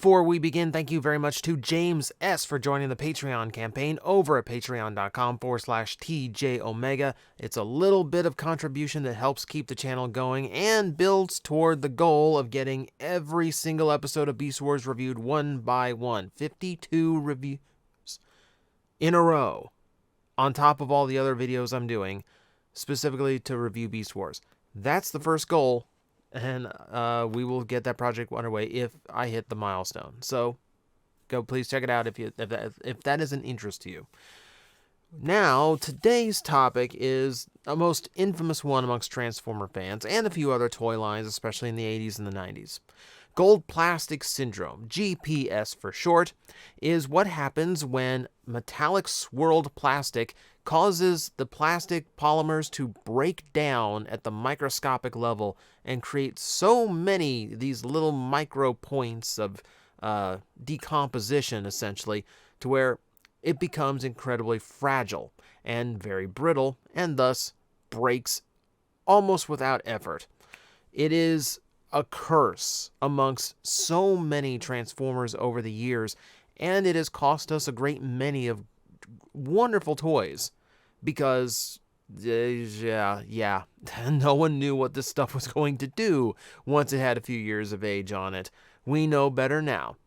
Before we begin, thank you very much to James S. for joining the Patreon campaign over at patreon.com/TJOmega. It's a little bit of contribution that helps keep the channel going and builds toward the goal of getting every single episode of Beast Wars reviewed one by one. 52 reviews in a row, on top of all the other videos I'm doing, specifically to review Beast Wars. That's the first goal. And we will get that project underway if I hit the milestone. So go, please check it out if that is an interest to you. Now, today's topic is a most infamous one amongst Transformer fans and a few other toy lines, especially in the 80s and the 90s. Gold plastic syndrome, GPS for short, is what happens when metallic swirled plastic causes the plastic polymers to break down at the microscopic level and create so many these little micro points of decomposition, essentially, to where it becomes incredibly fragile and very brittle, and thus breaks almost without effort. It is a curse amongst so many Transformers over the years, and it has cost us a great many of wonderful toys, because no one knew what this stuff was going to do once it had a few years of age on it. We know better now.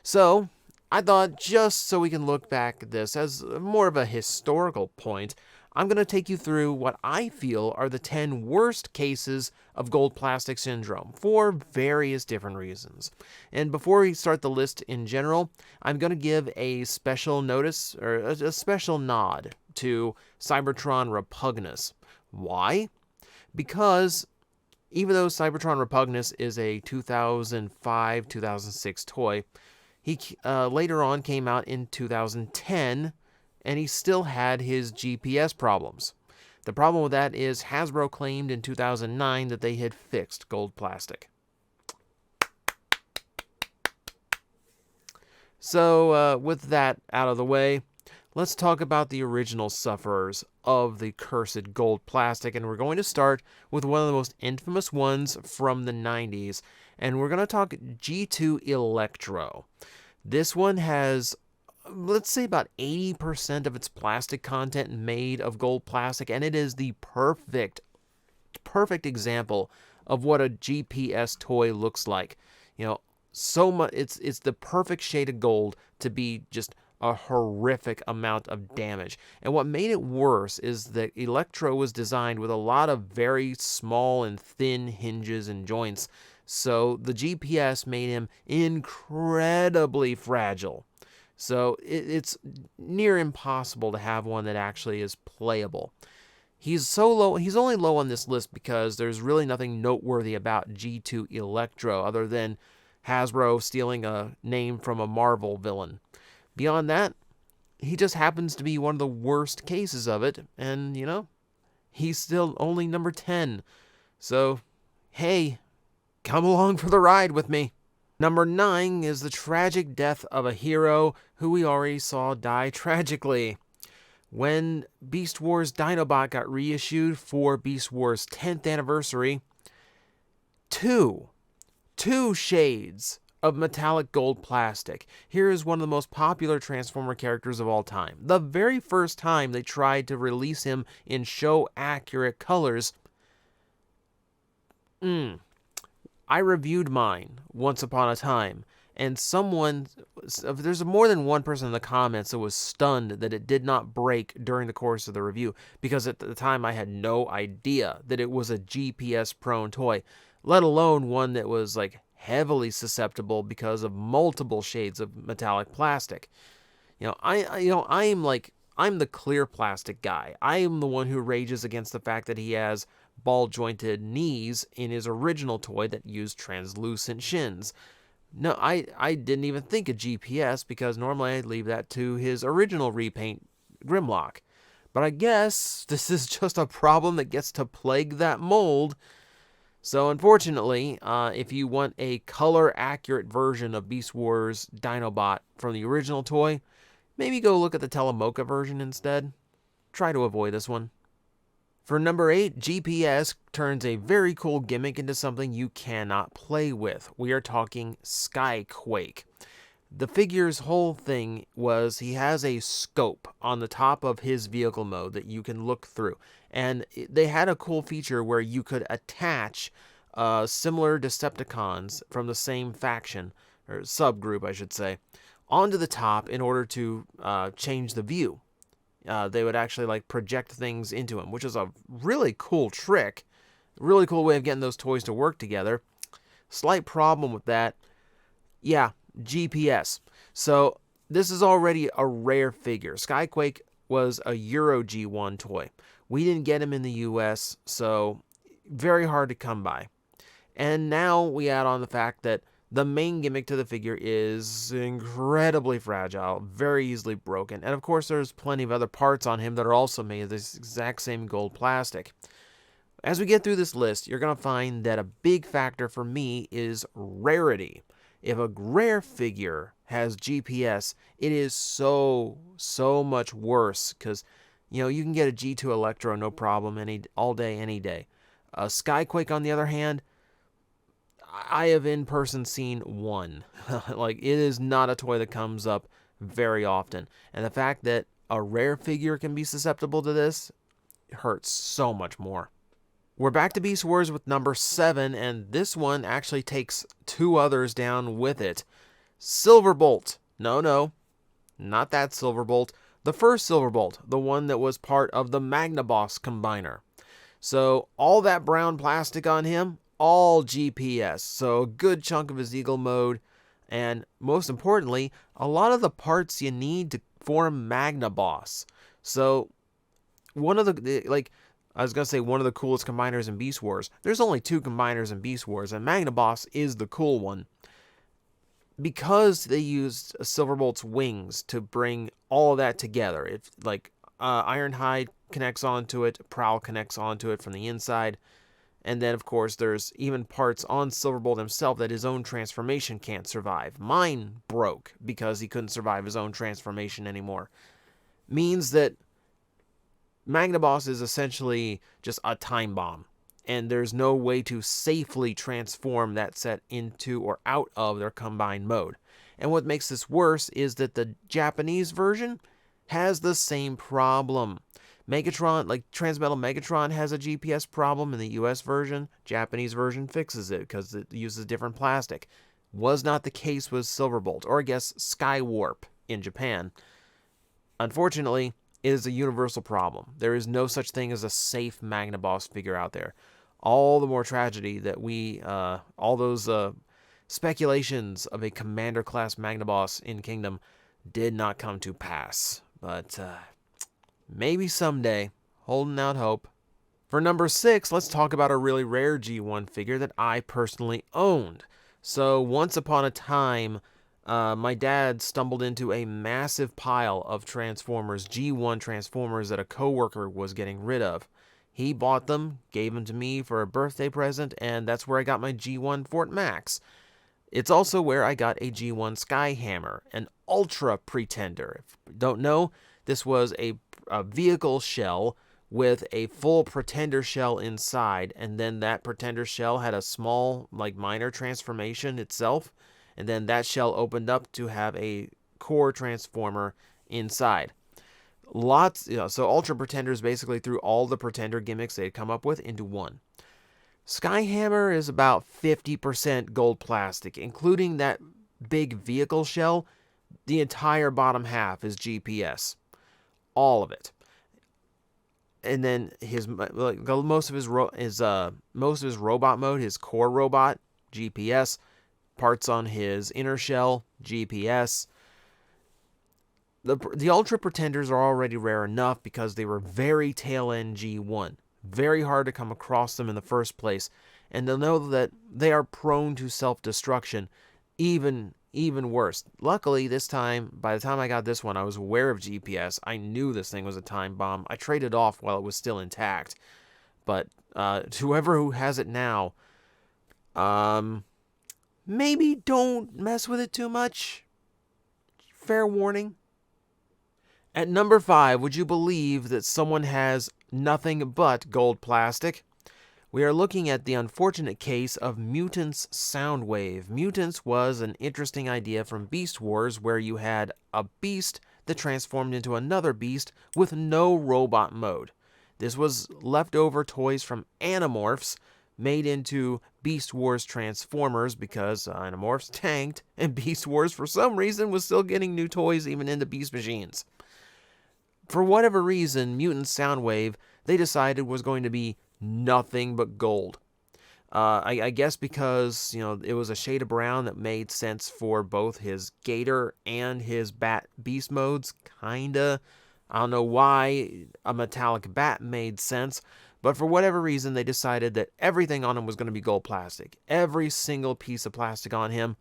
So I thought, just so we can look back at this as more of a historical point, I'm going to take you through what I feel are the 10 worst cases of gold plastic syndrome for various different reasons. And before we start the list in general, I'm going to give a special notice, or a special nod to Cybertron Repugnus. Why? Because even though Cybertron Repugnus is a 2005-2006 toy, he later on came out in 2010, and he still had his GPS problems. The problem with that is Hasbro claimed in 2009 that they had fixed gold plastic. So with that out of the way, let's talk about the original sufferers of the cursed gold plastic, and we're going to start with one of the most infamous ones from the 90s, and we're going to talk G2 Electro. This one has, let's say, about 80% of its plastic content made of gold plastic, and it is the perfect example of what a GPS toy looks like. You know, so much, it's the perfect shade of gold to be just a horrific amount of damage. And what made it worse is that Electro was designed with a lot of very small and thin hinges and joints, so the GPS made him incredibly fragile. So it's near impossible to have one that actually is playable. He's so low. He's only low on this list because there's really nothing noteworthy about G2 Electro other than Hasbro stealing a name from a Marvel villain. Beyond that, he just happens to be one of the worst cases of it, and, you know, he's still only number 10. So, hey, come along for the ride with me. Number 9 is the tragic death of a hero who we already saw die tragically. When Beast Wars Dinobot got reissued for Beast Wars 10th anniversary, two shades of metallic gold plastic. Here is one of the most popular Transformer characters of all time. The very first time they tried to release him in show-accurate colors, I reviewed mine once upon a time, and there's more than one person in the comments that was stunned that it did not break during the course of the review, because at the time I had no idea that it was a GPS-prone toy, let alone one that was like heavily susceptible because of multiple shades of metallic plastic. You know, I'm the clear plastic guy. I am the one who rages against the fact that he has ball-jointed knees in his original toy that used translucent shins. No, I didn't even think of GPS because normally I'd leave that to his original repaint, Grimlock. But I guess this is just a problem that gets to plague that mold. So unfortunately, if you want a color-accurate version of Beast Wars Dinobot from the original toy, maybe go look at the TJOmega version instead. Try to avoid this one. For number 8, GPS turns a very cool gimmick into something you cannot play with. We are talking Quake. The figure's whole thing was he has a scope on the top of his vehicle mode that you can look through. And they had a cool feature where you could attach similar Decepticons from the same faction, or subgroup I should say, onto the top in order to change the view. They would actually like project things into him, which is a really cool trick. Really cool way of getting those toys to work together. Slight problem with that. Yeah, GPS. So this is already a rare figure. Skyquake was a Euro G1 toy. We didn't get him in the US, so very hard to come by. And now we add on the fact that the main gimmick to the figure is incredibly fragile, very easily broken. And of course, there's plenty of other parts on him that are also made of this exact same gold plastic. As we get through this list, you're going to find that a big factor for me is rarity. If a rare figure has GPS, it is so much worse because, you know, you can get a G2 Electro no problem all day, any day. Skyquake, on the other hand, I have in person seen one. Like, it is not a toy that comes up very often. And the fact that a rare figure can be susceptible to this hurts so much more. We're back to Beast Wars with number 7, and this one actually takes 2 others down with it. Silverbolt. No, not that Silverbolt. The first Silverbolt, the one that was part of the Magnaboss combiner. So all that brown plastic on him, all GPS. So a good chunk of his Eagle mode, and most importantly, a lot of the parts you need to form Magnaboss. So one of the, like, I was going to say one of the coolest combiners in Beast Wars. There's only 2 combiners in Beast Wars, and Magnaboss is the cool one. Because they used Silverbolt's wings to bring all of that together. If like Ironhide connects onto it, Prowl connects onto it from the inside. And then, of course, there's even parts on Silverbolt himself that his own transformation can't survive. Mine broke because he couldn't survive his own transformation anymore. Means that Magnaboss is essentially just a time bomb, and there's no way to safely transform that set into or out of their combined mode. And what makes this worse is that the Japanese version has the same problem. Megatron, like Transmetal Megatron, has a GPS problem in the US version. Japanese version fixes it because it uses different plastic. Was not the case with Silverbolt, or I guess Skywarp in Japan. Unfortunately, it is a universal problem. There is no such thing as a safe Magnaboss figure out there. All the more tragedy that all those speculations of a Commander-class Magnaboss in Kingdom did not come to pass. But maybe someday. Holding out hope. For number 6, let's talk about a really rare G1 figure that I personally owned. So once upon a time, my dad stumbled into a massive pile of Transformers, G1 Transformers that a coworker was getting rid of. He bought them, gave them to me for a birthday present, and that's where I got my G1 Fort Max. It's also where I got a G1 Skyhammer, an Ultra Pretender. If you don't know, this was a vehicle shell with a full Pretender shell inside, and then that Pretender shell had a small, like, minor transformation itself, and then that shell opened up to have a core transformer inside. So Ultra Pretenders basically threw all the Pretender gimmicks they had come up with into one. Skyhammer is about 50% gold plastic, including that big vehicle shell. The entire bottom half is GPS. All of it. And then most of his robot mode, his core robot, GPS. Parts on his inner shell, GPS. The Ultra Pretenders are already rare enough because they were very tail-end G1. Very hard to come across them in the first place. And to know that they are prone to self-destruction, even worse. Luckily, this time, by the time I got this one, I was aware of GPS. I knew this thing was a time bomb. I traded off while it was still intact. But whoever who has it now, maybe don't mess with it too much. Fair warning. At number 5, would you believe that someone has nothing but gold plastic. We are looking at the unfortunate case of Mutants Soundwave. Mutants was an interesting idea from Beast Wars where you had a beast that transformed into another beast with no robot mode. This was leftover toys from Animorphs made into Beast Wars Transformers because Animorphs tanked and Beast Wars for some reason was still getting new toys even into Beast Machines. For whatever reason, Mutant Soundwave, they decided was going to be nothing but gold. I guess because, it was a shade of brown that made sense for both his Gator and his Bat Beast modes, kinda. I don't know why a metallic bat made sense, but for whatever reason, they decided that everything on him was going to be gold plastic. Every single piece of plastic on him,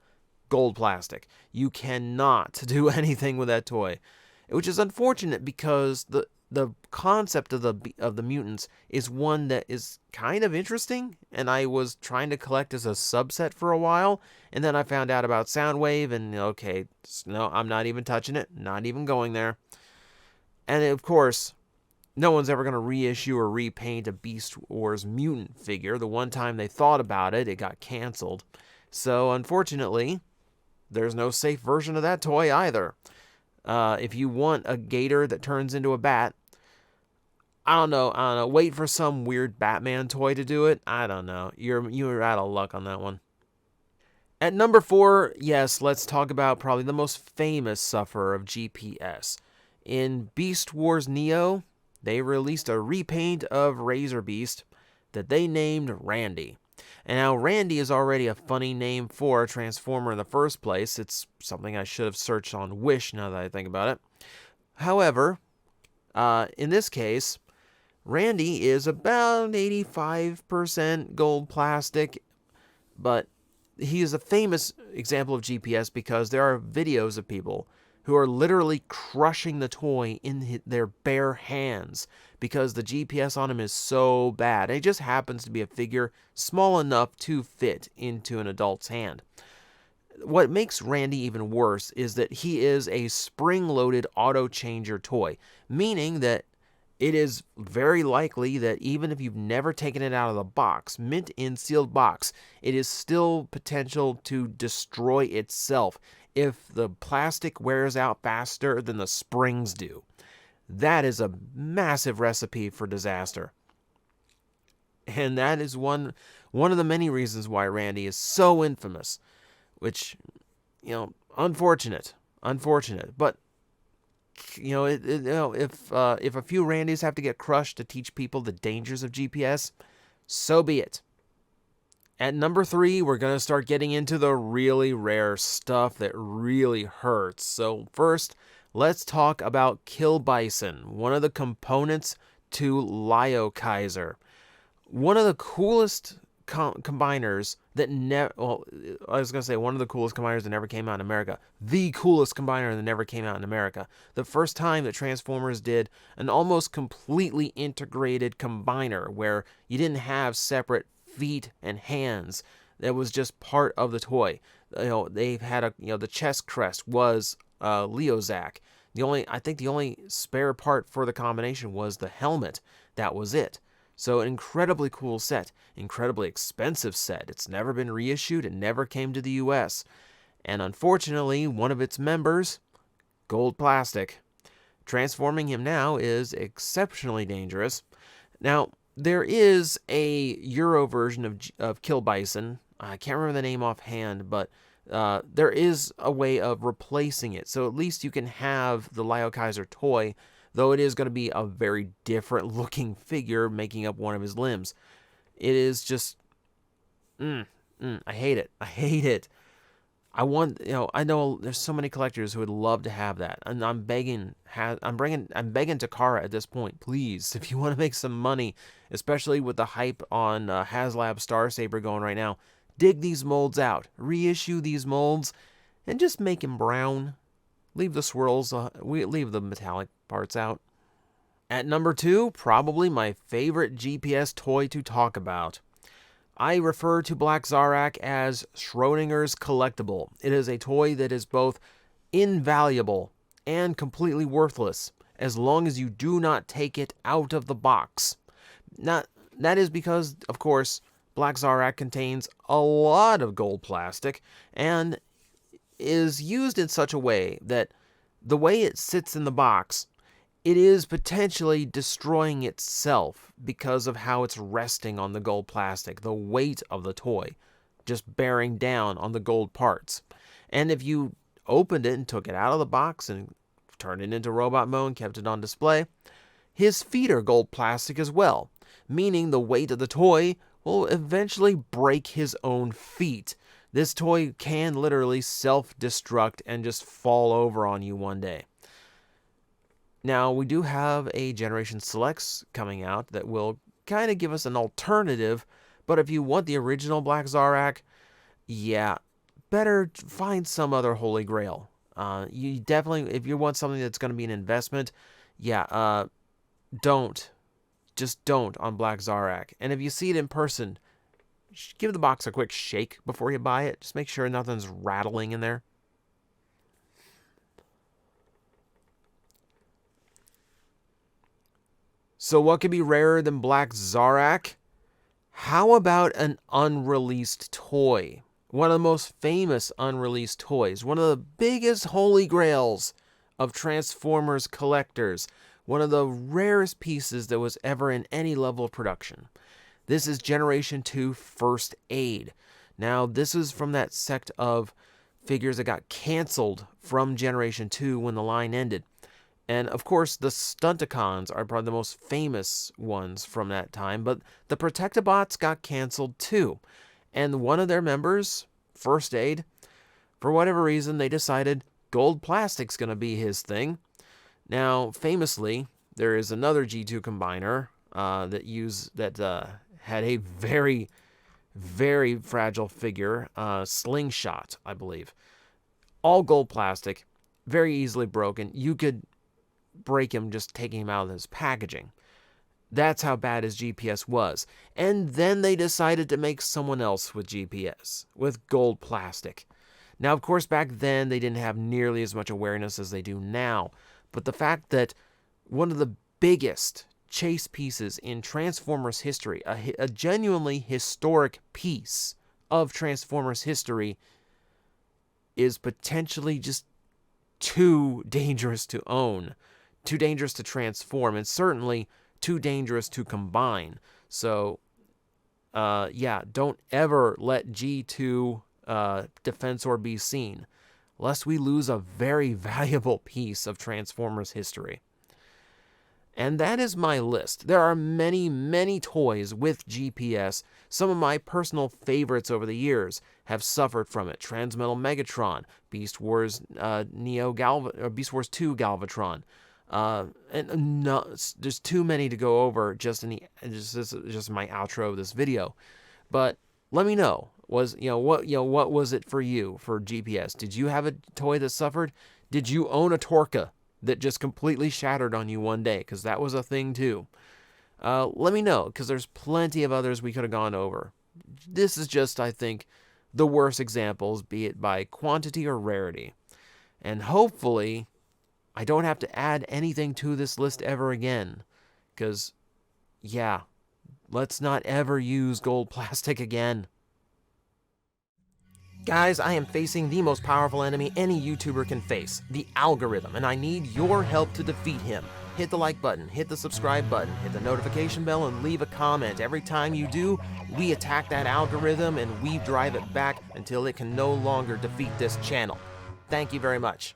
gold plastic. You cannot do anything with that toy, which is unfortunate because the concept of the mutants is one that is kind of interesting, and I was trying to collect as a subset for a while, and then I found out about Soundwave, and okay, no, I'm not even touching it, not even going there. And of course, no one's ever going to reissue or repaint a Beast Wars mutant figure. The one time they thought about it, it got canceled. So unfortunately, there's no safe version of that toy either. If you want a gator that turns into a bat, I don't know. Wait for some weird Batman toy to do it. I don't know. You're out of luck on that one. At number 4, yes, let's talk about probably the most famous sufferer of GPS. In Beast Wars Neo, they released a repaint of Razor Beast that they named Randy. And now Randy is already a funny name for a Transformer in the first place. It's something I should have searched on Wish now that I think about it. However, in this case, Randy is about 85% gold plastic, but he is a famous example of GPS because there are videos of people who are literally crushing the toy in their bare hands because the GPS on him is so bad. It just happens to be a figure small enough to fit into an adult's hand. What makes Randy even worse is that he is a spring-loaded auto-changer toy, meaning that it is very likely that even if you've never taken it out of the box, mint in sealed box, it is still potential to destroy itself if the plastic wears out faster than the springs do. That is a massive recipe for disaster. And that is one of the many reasons why Randy is so infamous, which, unfortunate. But, if a few Randys have to get crushed to teach people the dangers of GPS, so be it. At number 3, we're going to start getting into the really rare stuff that really hurts. So first, let's talk about Kill Bison, one of the components to Lio Kaiser. One of the coolest combiners that one of the coolest combiners that never came out in America. The coolest combiner that never came out in America. The first time that Transformers did an almost completely integrated combiner where you didn't have separate feet and hands. That was just part of the toy. They've had the chest crest was Leozak. I think the only spare part for the combination was the helmet. That was it. So an incredibly cool set, incredibly expensive set. It's never been reissued. It never came to the US. And unfortunately, one of its members, gold plastic. Transforming him now is exceptionally dangerous. Now, there is a Euro version of Kill Bison. I can't remember the name offhand, but there is a way of replacing it. So at least you can have the Lio Kaiser toy, though it is going to be a very different looking figure making up one of his limbs. It is just, I hate it. I hate it. I know there's so many collectors who would love to have that, and I'm begging Takara at this point, please, if you want to make some money, especially with the hype on HasLab Star Saber going right now, dig these molds out, reissue these molds, and just make him brown. Leave the swirls, leave the metallic parts out. At number 2, probably my favorite GPS toy to talk about. I refer to Black Zarak as Schrodinger's collectible. It is a toy that is both invaluable and completely worthless. as long as you do not take it out of the box. That is because, of course, Black Zarak contains a lot of gold plastic and is used in such a way that the way it sits in the box, it is potentially destroying itself because of how it's resting on the gold plastic, the weight of the toy just bearing down on the gold parts. And if you opened it and took it out of the box and turned it into robot mode and kept it on display, his feet are gold plastic as well, meaning the weight of the toy will eventually break his own feet. This toy can literally self-destruct and just fall over on you one day. Now, we do have a Generation Selects coming out that will kind of give us an alternative, but if you want the original Black Zarak, yeah, better find some other Holy Grail. You definitely, if you want something that's going to be an investment, yeah, just don't on Black Zarak. And if you see it in person, give the box a quick shake before you buy it. Just make sure nothing's rattling in there. So what could be rarer than Black Zarak? How about an unreleased toy? One of the most famous unreleased toys. One of the biggest holy grails of Transformers collectors. One of the rarest pieces that was ever in any level of production. This is Generation 2 First Aid. Now, this is from that sect of figures that got canceled from Generation 2 when the line ended. And, of course, the Stunticons are probably the most famous ones from that time, but the Protectobots got canceled too. And one of their members, First Aid, for whatever reason, they decided gold plastic's going to be his thing. Now, famously, there is another G2 combiner that had a very, very fragile figure, Slingshot, I believe. All gold plastic, very easily broken. You could break him just taking him out of his packaging. That's how bad his GPS was. And then they decided to make someone else with GPS, with gold plastic. Now, of course, back then they didn't have nearly as much awareness as they do now. But the fact that one of the biggest chase pieces in Transformers history, a genuinely historic piece of Transformers history, is potentially just too dangerous to own, too dangerous to transform, and certainly too dangerous to combine. So, yeah, don't ever let G2 Defensor be seen, lest we lose a very valuable piece of Transformers history. And that is my list. There are many, many toys with GPS. Some of my personal favorites over the years have suffered from it. Transmetal Megatron, Beast Wars Beast Wars 2 Galvatron. And no, there's too many to go over just in just my outro of this video. But let me know. What was it for you for GPS? Did you have a toy that suffered? Did you own a Torca that just completely shattered on you one day? Because that was a thing too. Let me know, because there's plenty of others we could have gone over. This is just, I think, the worst examples, be it by quantity or rarity. And hopefully, I don't have to add anything to this list ever again. Because, yeah, let's not ever use gold plastic again. Guys, I am facing the most powerful enemy any YouTuber can face, the algorithm, and I need your help to defeat him. Hit the like button, hit the subscribe button, hit the notification bell, and leave a comment. Every time you do, we attack that algorithm and we drive it back until it can no longer defeat this channel. Thank you very much.